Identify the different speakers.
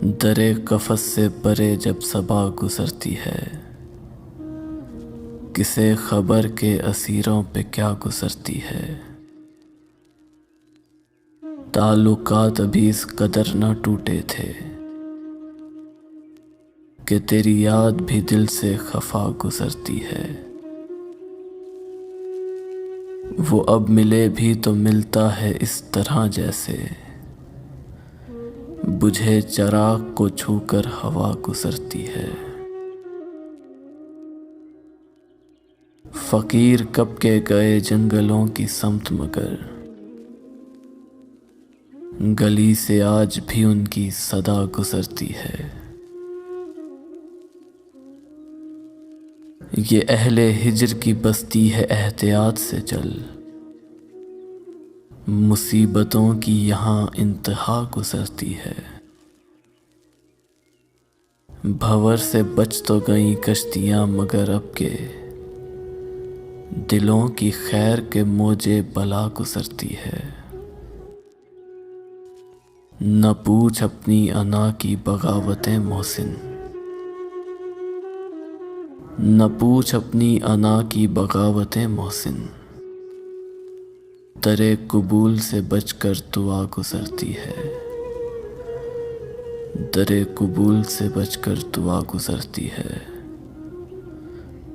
Speaker 1: दरे कफस से परे जब सबा गुजरती है, किसे खबर के असीरों पे क्या गुजरती है। ताल्लुकात अभी इस कदर न टूटे थे कि तेरी याद भी दिल से खफा गुजरती है। वो अब मिले भी तो मिलता है इस तरह जैसे बुझे चराग को छूकर हवा गुजरती है। फकीर कब के गए जंगलों की समत मगर गली से आज भी उनकी सदा गुजरती है। ये अहले हिज्र की बस्ती है, एहतियात से चल, मुसीबतों की यहाँ इंतहा गुजरती है। भंवर से बच तो गई कश्तियां मगर अब के दिलों की खैर के मौजे बला गुजरती है। न पूछ अपनी अना की बगावतें मोहसिन, न पूछ अपनी अना की बगावतें मोहसिन, दरे कबूल से बचकर दुआ गुजरती है। दरे कबूल से बचकर दुआ गुजरती है।